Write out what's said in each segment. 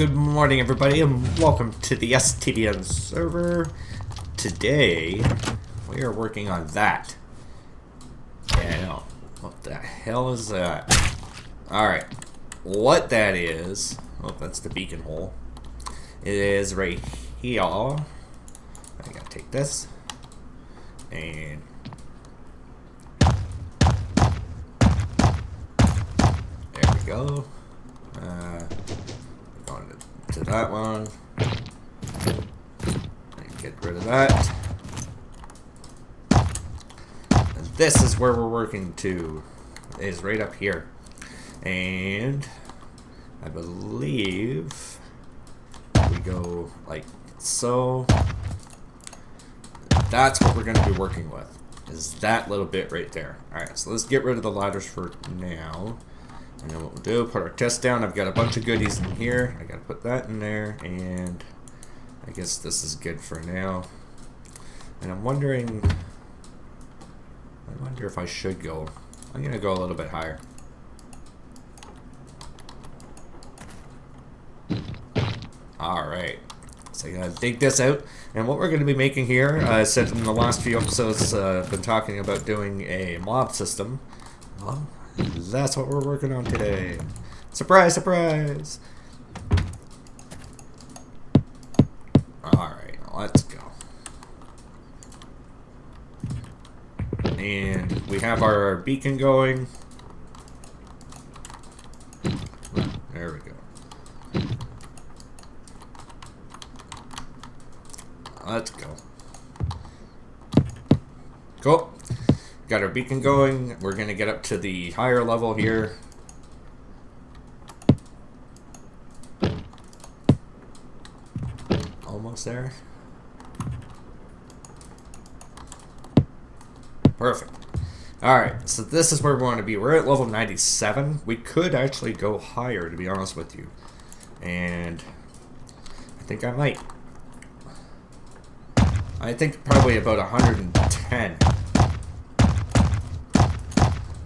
good morning everybody and welcome to the STBN server. Today, we are working on that. Yeah, I know. What the hell is that? Alright, what that is, oh, that's the beacon hole. It is right here. I gotta take this. And there we go. Going to that one. Get rid of that. And this is where we're working to. Is right up here. And I believe we go like so. That's what we're going to be working with. Is that little bit right there. Alright, so let's get rid of the ladders for now. And then what we'll do, put our test down. I've got a bunch of goodies in here. I gotta put that in there, and I guess this is good for now. And I'm wondering, I wonder if I should go. I'm gonna go a little bit higher. Alright, so I gotta dig this out. And what we're gonna be making here, I said in the last few episodes, I've been talking about doing a mob system. Well, that's what we're working on today. Surprise, surprise! Alright, let's go. And we have our beacon going. There we go. Let's go. Cool. Got our beacon going. We're going to get up to the higher level here. Almost there. Perfect. Alright, so this is where we want to be. We're at level 97. We could actually go higher, to be honest with you. And I think I might. I think probably about 110.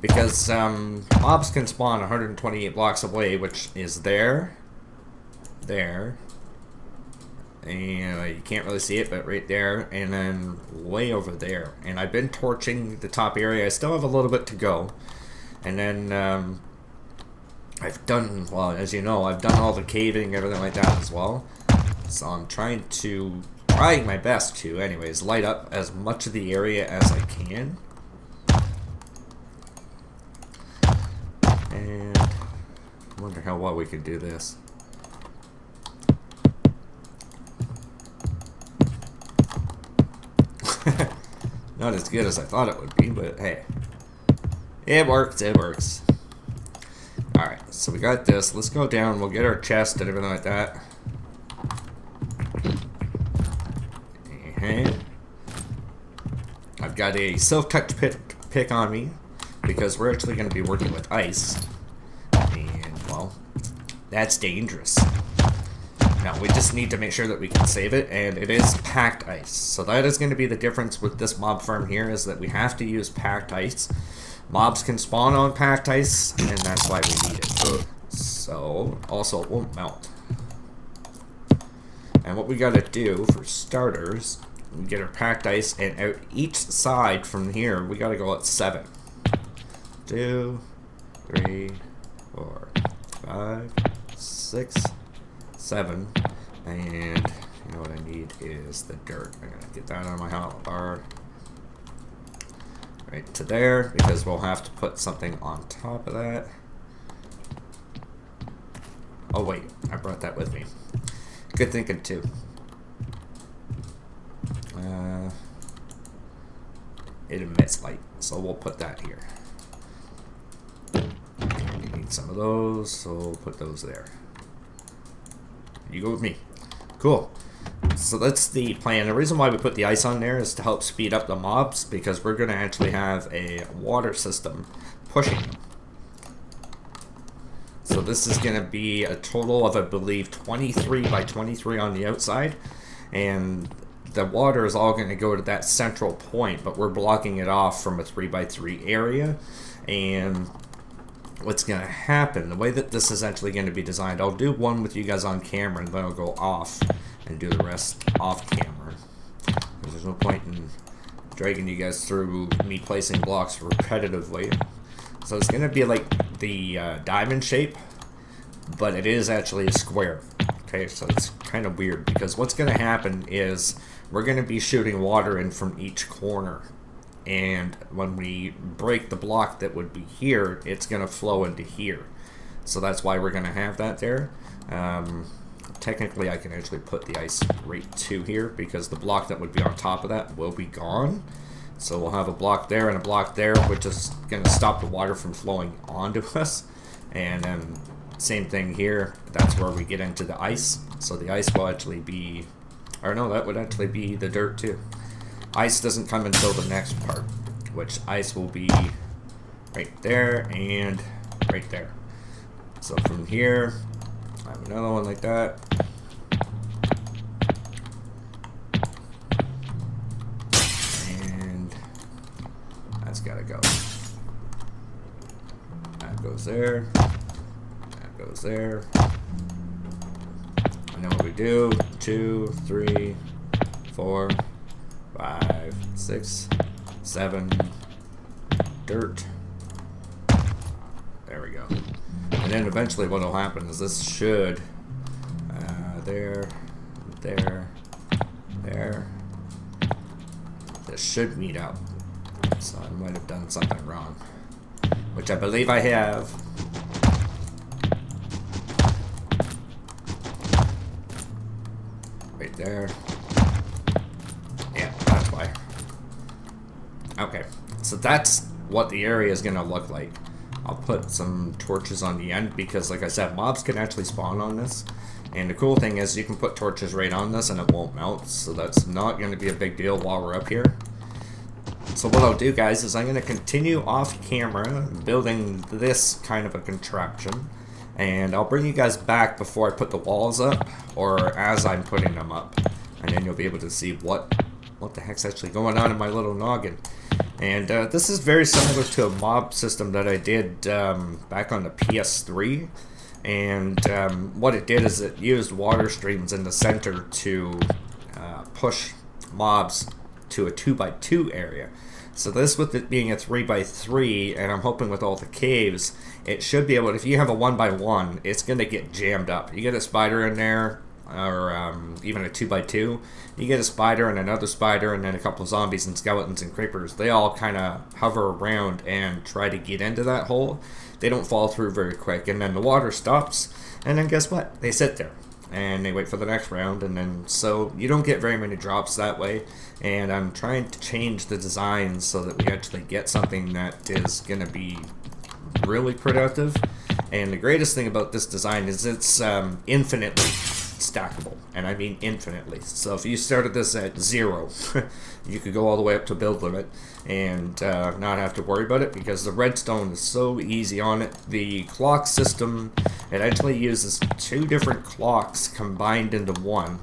Because mobs can spawn 128 blocks away, which is there, and you can't really see it, but right there, and then way over there. And I've been torching the top area. I still have a little bit to go. And then I've done, well, as you know, I've done all the caving, everything like that as well. So I'm trying my best to, anyways, light up as much of the area as I can. And I wonder how well we can do this. Not as good as I thought it would be, but hey. It works, it works. Alright, so we got this. Let's go down. We'll get our chest and everything like that. And I've got a self-touch pick on me, because we're actually going to be working with ice. And, well, that's dangerous. Now, we just need to make sure that we can save it, and it is packed ice. So that is going to be the difference with this mob farm here, is that we have to use packed ice. Mobs can spawn on packed ice, and that's why we need it. So, also, it won't melt. And what we got to do, for starters, we get our packed ice, and out each side from here, we got to go at 7. 2, 3, 4, 5, 6, 7, and you know what I need is the dirt. I'm gonna get that on my hotbar right to there, because we'll have to put something on top of that. Oh wait, I brought that with me. Good thinking too. It emits light, so we'll put that here. We need some of those, so we'll put those there. You go with me. Cool. So that's the plan. The reason why we put the ice on there is to help speed up the mobs, because we're going to actually have a water system pushing them. So this is going to be a total of, I believe, 23 by 23 on the outside. And the water is all going to go to that central point, but we're blocking it off from a 3 by 3 area. And what's going to happen, the way that this is actually going to be designed, I'll do one with you guys on camera and then I'll go off and do the rest off camera. Because there's no point in dragging you guys through me placing blocks repetitively. So it's going to be like the diamond shape, but it is actually a square. Okay, so it's kind of weird because what's going to happen is we're going to be shooting water in from each corner. And when we break the block that would be here, it's going to flow into here. So that's why we're going to have that there. Technically, I can actually put the ice right to here because the block that would be on top of that will be gone. So we'll have a block there and a block there, which is going to stop the water from flowing onto us. And then same thing here. That's where we get into the ice. So the ice will actually be, or no, that would actually be the dirt too. Ice doesn't come until the next part, which ice will be right there and right there. So from here, I have another one like that. And that's gotta go. That goes there. That goes there. And then what we do, 2, 3, 4, 5, 6, 7, dirt. There we go. And then eventually what will happen is this should, there, there, there. This should meet up. So I might have done something wrong, which I believe I have. Right there. Okay, so that's what the area is going to look like. I'll put some torches on the end because, like I said, mobs can actually spawn on this. And the cool thing is you can put torches right on this and it won't melt. So that's not going to be a big deal while we're up here. So what I'll do, guys, is I'm going to continue off camera building this kind of a contraption. And I'll bring you guys back before I put the walls up or as I'm putting them up. And then you'll be able to see what the heck's actually going on in my little noggin. And this is very similar to a mob system that I did back on the PS3. And what it did is it used water streams in the center to push mobs to a 2x2 area. So this, with it being a 3x3, and I'm hoping with all the caves, it should be able to, if you have a 1x1, it's going to get jammed up. You get a spider in there, or even a 2x2, you get a spider and another spider and then a couple of zombies and skeletons and creepers. They all kind of hover around and try to get into that hole. They don't fall through very quick, and then the water stops, and then guess what? They sit there and they wait for the next round, and then so you don't get very many drops that way. And I'm trying to change the design so that we actually get something that is going to be really productive. And the greatest thing about this design is it's infinitely stackable, and I mean infinitely. So if you started this at 0, you could go all the way up to build limit and not have to worry about it because the redstone is so easy on it. The clock system, it actually uses 2 different clocks combined into one.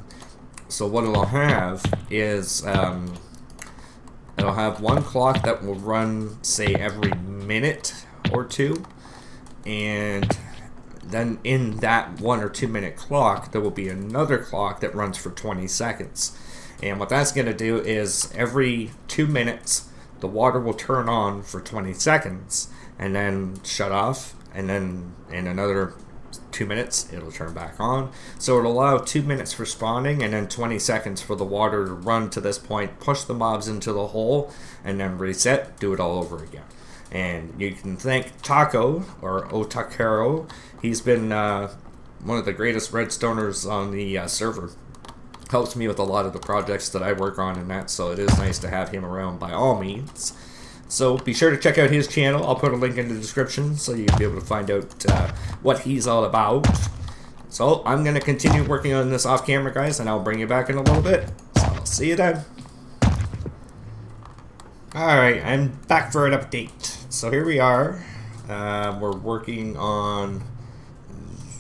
So what it'll have is it'll have one clock that will run, say, every minute or 2, and then in that 1 or 2 minute clock, there will be another clock that runs for 20 seconds. And what that's going to do is every 2 minutes, the water will turn on for 20 seconds and then shut off. And then in another 2 minutes, it'll turn back on. So it'll allow 2 minutes for spawning and then 20 seconds for the water to run to this point, push the mobs into the hole, and then reset, do it all over again. And you can thank Taco, or Otakero. He's been one of the greatest redstoners on the server. Helps me with a lot of the projects that I work on and that, so it is nice to have him around by all means. So be sure to check out his channel. I'll put a link in the description so you'll be able to find out what he's all about. So I'm going to continue working on this off camera, guys, and I'll bring you back in a little bit. So I'll see you then. Alright, I'm back for an update. So here we are. We're working on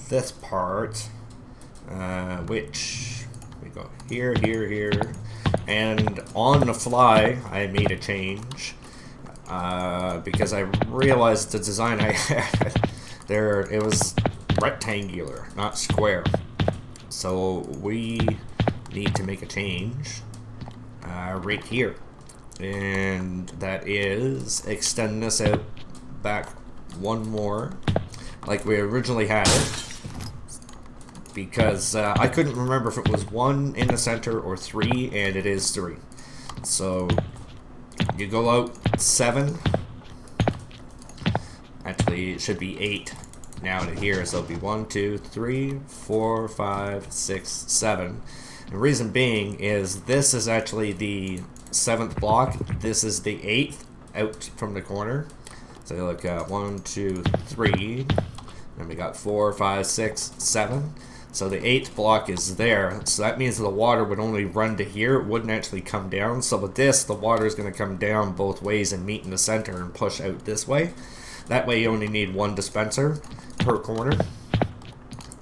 this part, which we go here, here, here, and on the fly I made a change. because I realized the design I had there, it was rectangular, not square. So we need to make a change right here, and that is extend this out back one more like we originally had it, because I couldn't remember if it was 1 in the center or 3, and it is 3. So you go out 7. Actually, it should be 8 now to here, so it'll be 1, 2, 3, 4, 5, 6, 7. The reason being is this is actually the 7th block. This is the 8th out from the corner. So you look at 1, 2, 3, and we got 4, 5, 6, 7. So the 8th block is there. So that means the water would only run to here. It wouldn't actually come down. So with this, the water is going to come down both ways and meet in the center and push out this way. That way you only need 1 dispenser per corner.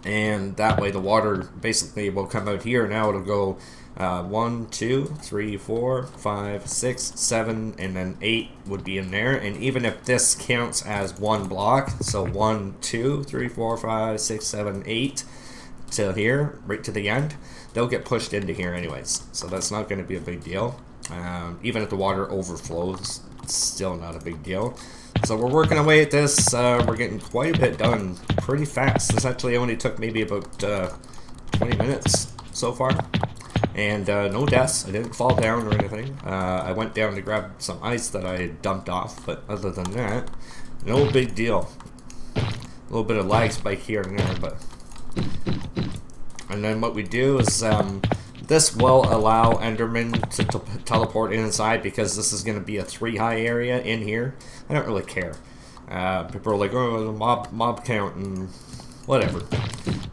And that way the water basically will come out here. Now it'll go 1, 2, 3, 4, 5, 6, 7, and then 8 would be in there. And even if this counts as 1 block, so 1, 2, 3, 4, 5, 6, 7, 8 to here, right to the end, they'll get pushed into here anyways. So that's not going to be a big deal. Even if the water overflows, it's still not a big deal. So we're working away at this. We're getting quite a bit done pretty fast. This actually only took maybe about 20 minutes so far. And no deaths. I didn't fall down or anything. I went down to grab some ice that I dumped off. But other than that, no big deal. A little bit of lag spike here and there. But and then what we do is this will allow Enderman to teleport inside, because this is going to be a 3 high area in here. I don't really care. People are like, oh, the mob count and whatever.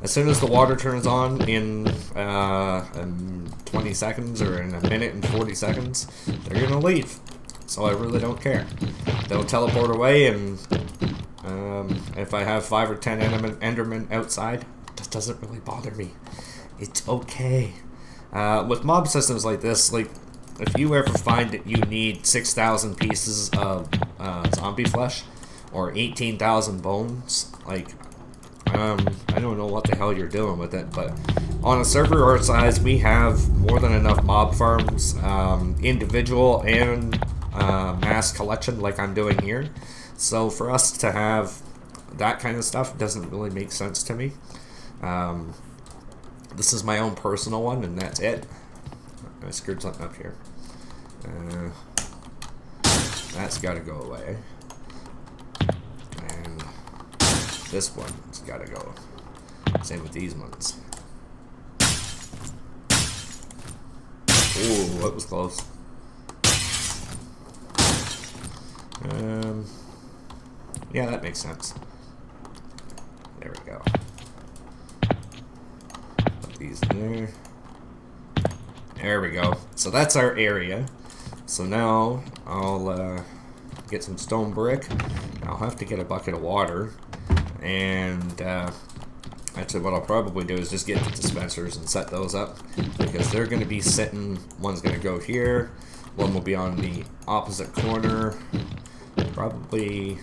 As soon as the water turns on in 20 seconds or in 1 minute and 40 seconds, they're going to leave. So I really don't care. They'll teleport away, and if I have 5 or 10 Endermen outside, that doesn't really bother me. It's okay. With mob systems like this, like, if you ever find that you need 6,000 pieces of zombie flesh or 18,000 bones, like, I don't know what the hell you're doing with it, but on a server our size, we have more than enough mob farms, individual and mass collection like I'm doing here. So for us to have that kind of stuff doesn't really make sense to me. This is my own personal one, and that's it. I screwed something up here. That's got to go away. And this one's got to go. Same with these ones. Ooh, that was close. Yeah, that makes sense. There we go. These in there. There we go. So that's our area. So now I'll get some stone brick. I'll have to get a bucket of water. And actually what I'll probably do is just get the dispensers and set those up, because they're going to be sitting, one's going to go here, one will be on the opposite corner, probably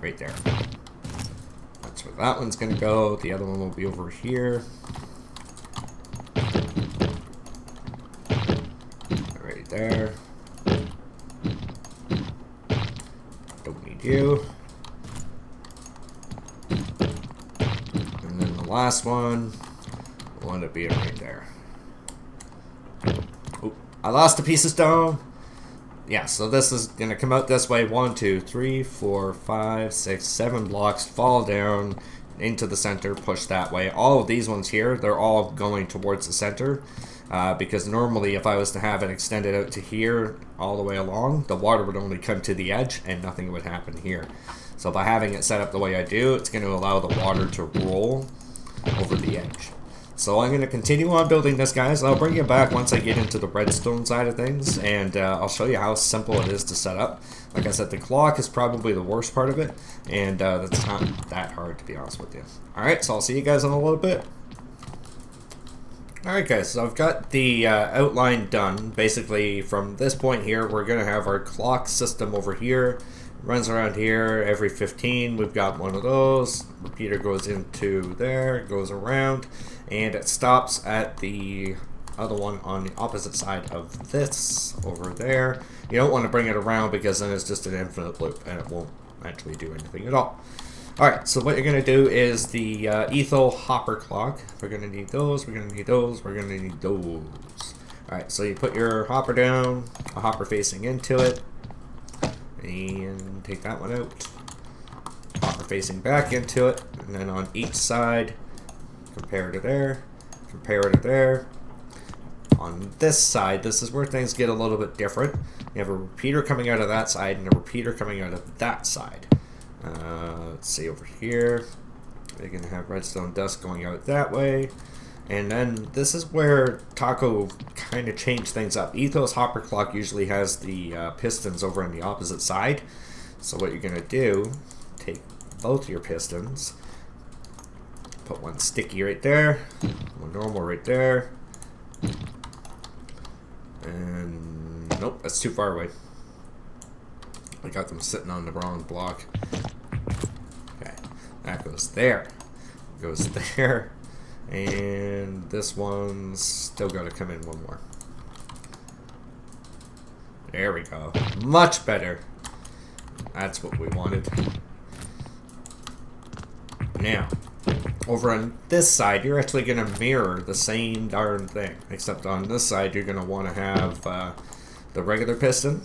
right there. That's where that one's going to go. The other one will be over here. Right there. Don't need you. And then the last one will end up being right there. Oh, I lost a piece of stone. Yeah, so this is going to come out this way. 1, 2, 3, 4, 5, 6, 7 blocks. Fall down into the center. Push that way. All of these ones here, they're all going towards the center. Because normally if I was to have it extended out to here all the way along, the water would only come to the edge and nothing would happen here. So by having it set up the way I do, it's going to allow the water to roll over the edge. So I'm going to continue on building this, guys. I'll bring you back once I get into the redstone side of things, and I'll show you how simple it is to set up. Like I said, the clock is probably the worst part of it, and that's not that hard, to be honest with you. Alright, so I'll see you guys in a little bit. Alright guys, so I've got the outline done. Basically from this point here we're going to have our clock system over here. It runs around here every 15. We've got one of those. Repeater goes into there, goes around, and it stops at the other one on the opposite side of this over there. You don't want to bring it around because then it's just an infinite loop and it won't actually do anything at all. Alright, so what you're going to do is the etho hopper clock. We're going to need those, we're going to need those, we're going to need those. Alright, so you put your hopper down, a hopper facing into it, and take that one out. Hopper facing back into it, and then on each side, compare to there, compare to there. On this side, this is where things get a little bit different. You have a repeater coming out of that side and a repeater coming out of that side. Let's see over here. We're going to have redstone dust going out that way. And then this is where Taco kind of changed things up. Etho's hopper clock usually has the pistons over on the opposite side. So what you're going to do, take both your pistons, put one sticky right there, one normal right there. And nope, that's too far away. I got them sitting on the wrong block. Okay, that goes there. Goes there. And this one's still got to come in one more. There we go. Much better. That's what we wanted. Now, over on this side, you're actually going to mirror the same darn thing. Except on this side, you're going to want to have the regular piston.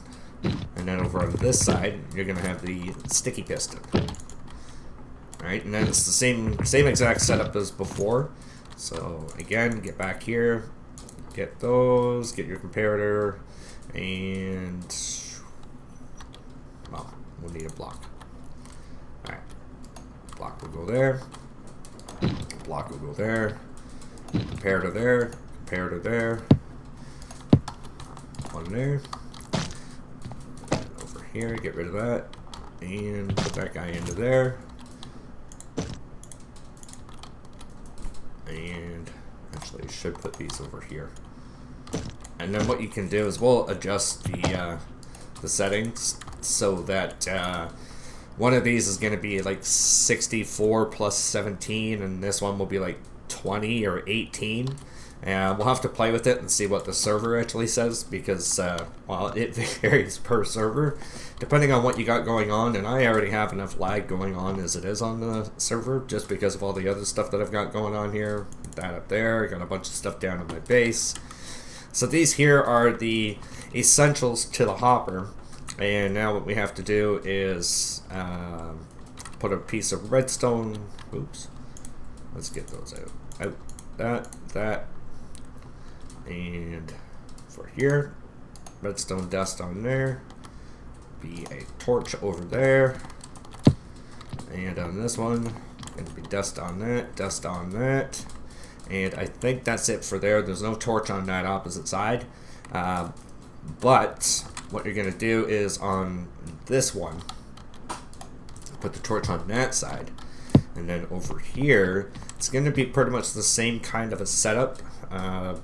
And then over on this side, you're going to have the sticky piston. Alright, and then it's the same exact setup as before. So, again, get back here, get those, get your comparator, and, well, we'll need a block. Alright, block will go there, block will go there, comparator there, comparator there, one there. Here, get rid of that, and put that guy into there, and actually should put these over here. And then what you can do is we'll adjust the settings so that one of these is going to be like 64 plus 17, and this one will be like 20 or 18. And we'll have to play with it and see what the server actually says because, well, it varies per server depending on what you got going on. And I already have enough lag going on as it is on the server just because of all the other stuff that I've got going on here. That up there, got a bunch of stuff down on my base. So these here are the essentials to the hopper. And now what we have to do is put a piece of redstone. Oops. Let's get those out. That. And for here, redstone dust on there, be a torch over there, and on this one, going to be dust on that, and I think that's it for there. There's no torch on that opposite side, but what you're going to do is on this one, put the torch on that side, and then over here, it's going to be pretty much the same kind of a setup.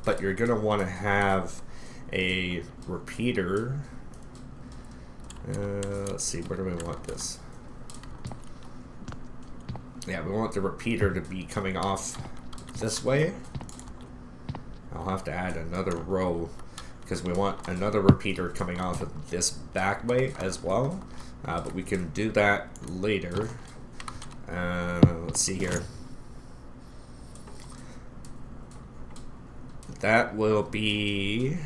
But you're going to want to have a repeater. Let's see, where do we want this? Yeah, we want the repeater to be coming off this way. I'll have to add another row because we want another repeater coming off of this back way as well. But we can do that later. Let's see here. That will be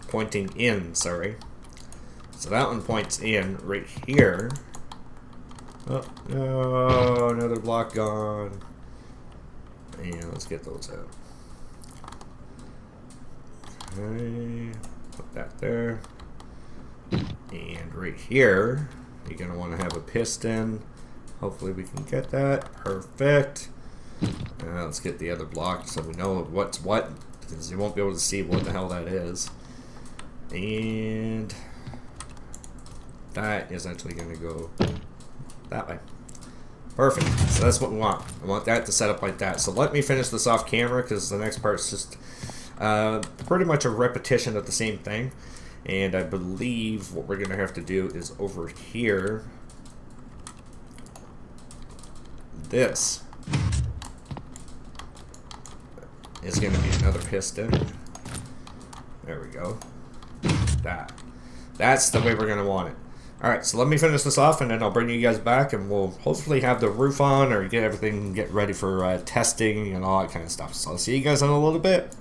pointing in, sorry. So that one points in right here. Oh, no, another block gone. And let's get those out. Okay, put that there. And right here, you're going to want to have a piston. Hopefully we can get that. Perfect. Let's get the other block so we know what's what, because you won't be able to see what the hell that is. And that is actually going to go that way. Perfect. So that's what we want. I want that to set up like that. So let me finish this off camera because the next part's just pretty much a repetition of the same thing. And I believe what we're going to have to do is over here. This is going to be another piston. There we go. That's the way we're going to want it. Alright, so let me finish this off and then I'll bring you guys back and we'll hopefully have the roof on or get ready for testing and all that kind of stuff. So I'll see you guys in a little bit.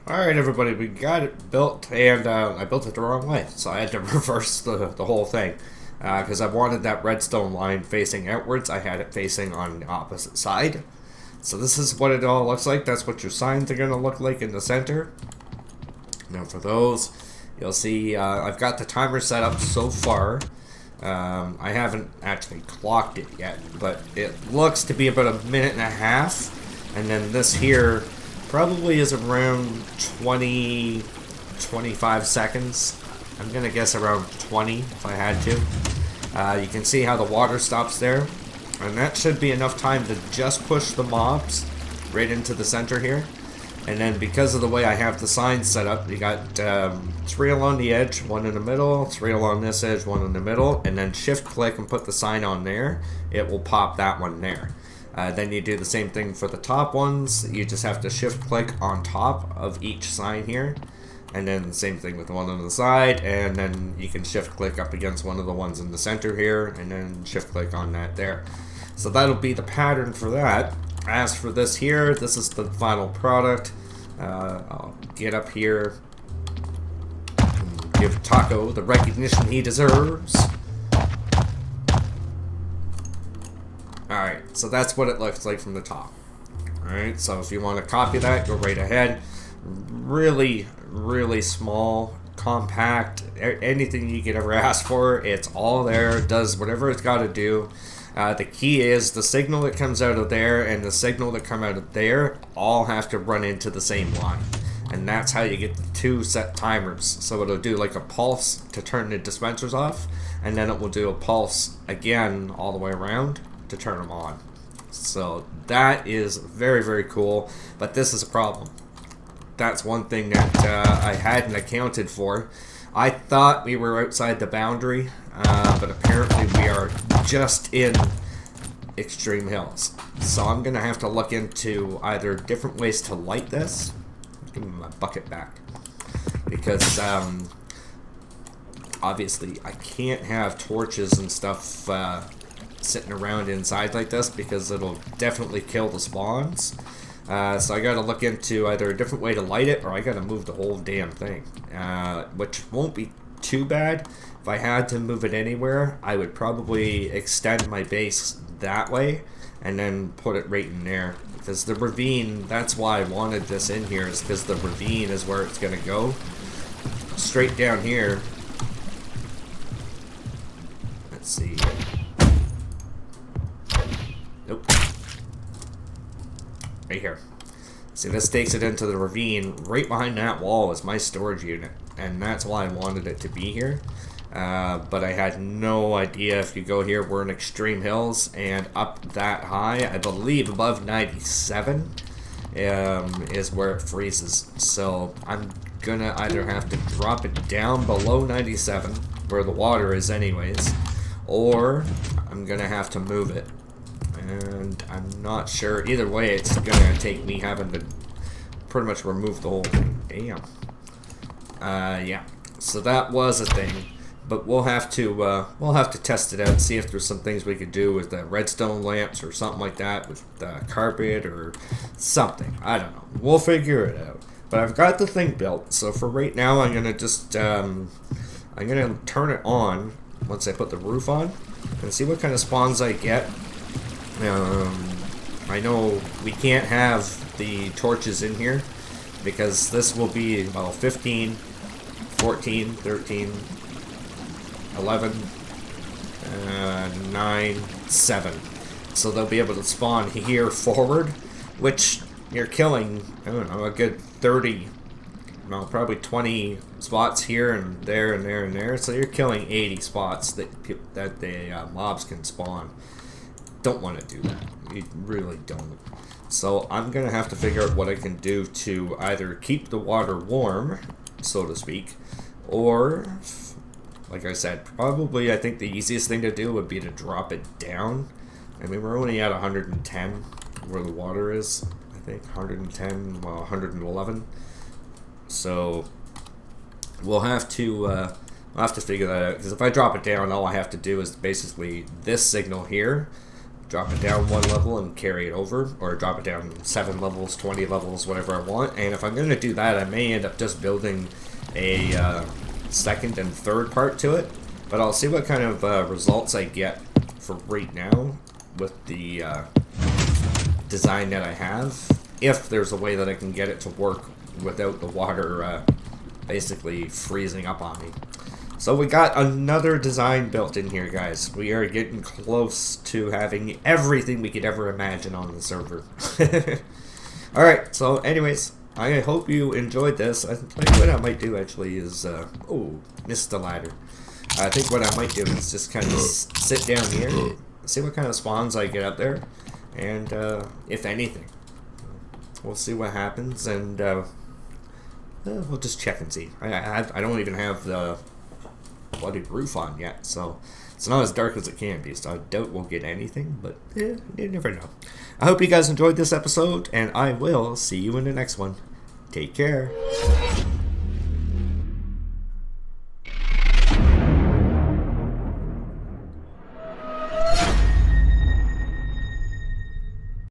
Alright everybody, we got it built and I built it the wrong way. So I had to reverse the whole thing. Because I wanted that redstone line facing outwards. I had it facing on the opposite side. So this is what it all looks like. That's what your signs are going to look like in the center. Now for those, you'll see I've got the timer set up so far. I haven't actually clocked it yet, but it looks to be about a minute and a half. And then this here probably is around 25 seconds. I'm going to guess around 20 if I had to. You can see how the water stops there. And that should be enough time to just push the mobs right into the center here. And then because of the way I have the signs set up, you got 3 along the edge, 1 in the middle, 3 along this edge, 1 in the middle, and then shift click and put the sign on there. It will pop that one there. Then you do the same thing for the top ones. You just have to shift click on top of each sign here. And then the same thing with the one on the side, and then you can shift click up against one of the ones in the center here, and then shift click on that there. So that'll be the pattern for that. As for this here, this is the final product. I'll get up here and give Taco the recognition he deserves. Alright, so that's what it looks like from the top. Alright, so if you want to copy that, go right ahead. Really small, compact, anything you could ever ask for, it's all there. It does whatever it's got to do. The key is the signal that comes out of there and the signal that come out of there all have to run into the same line, and that's how you get the 2 set timers. So it'll do like a pulse to turn the dispensers off, and then it will do a pulse again all the way around to turn them on. So that is very cool, but this is a problem. That's one thing that I hadn't accounted for. I thought we were outside the boundary, but apparently we are just in Extreme Hills. So I'm going to have to look into either different ways to light this. Give me my bucket back. Because obviously I can't have torches and stuff sitting around inside like this because it'll definitely kill the spawns. So I gotta look into either a different way to light it, or I gotta move the whole damn thing, which won't be too bad. If I had to move it anywhere, I would probably extend my base that way and then put it right in there, because the ravine, that's why I wanted this in here, is because the ravine is where it's gonna go straight down here. Let's see. Nope. Right here. See, this takes it into the ravine. Right behind that wall is my storage unit, and that's why I wanted it to be here. But I had no idea. If you go here, we're in Extreme Hills, and up that high, I believe above 97, is where it freezes. So I'm gonna either have to drop it down below 97, where the water is anyways, or I'm gonna have to move it. And I'm not sure. Either way, it's gonna take me having to pretty much remove the whole thing. Damn. Yeah. So that was a thing, but we'll have to test it out, see if there's some things we could do with the redstone lamps or something like that, with the carpet or something. I don't know. We'll figure it out. But I've got the thing built, so for right now, I'm gonna just I'm gonna turn it on once I put the roof on and see what kind of spawns I get. I know we can't have the torches in here because this will be, well, 15, 14, 13, 11, 9, 7. So they'll be able to spawn here forward, which you're killing, I don't know, a good 30 well, probably 20 spots here and there and there and there. So you're killing 80 spots that the mobs can spawn. Don't want to do that. You really don't. So I'm going to have to figure out what I can do to either keep the water warm, so to speak, or, like I said, probably I think the easiest thing to do would be to drop it down. I mean, we're only at 110 where the water is. I think 110, well, 111. So we'll have to figure that out, because if I drop it down, all I have to do is basically this signal here, drop it down 1 level and carry it over, or drop it down 7 levels, 20 levels, whatever I want. And if I'm going to do that, I may end up just building a second and third part to it, but I'll see what kind of results I get for right now with the design that I have, if there's a way that I can get it to work without the water basically freezing up on me. So we got another design built in here, guys. We are getting close to having everything we could ever imagine on the server. Alright, so anyways, I hope you enjoyed this. I think what I might do actually is, oh, missed the ladder. I think what I might do is just kind of sit down here, see what kind of spawns I get out there, and if anything, we'll see what happens, and we'll just check and see. I don't even have the bloody roof on yet, so it's not as dark as it can be, so I doubt we'll get anything, but you never know. I hope you guys enjoyed this episode, and I will see you in the next one. Take care.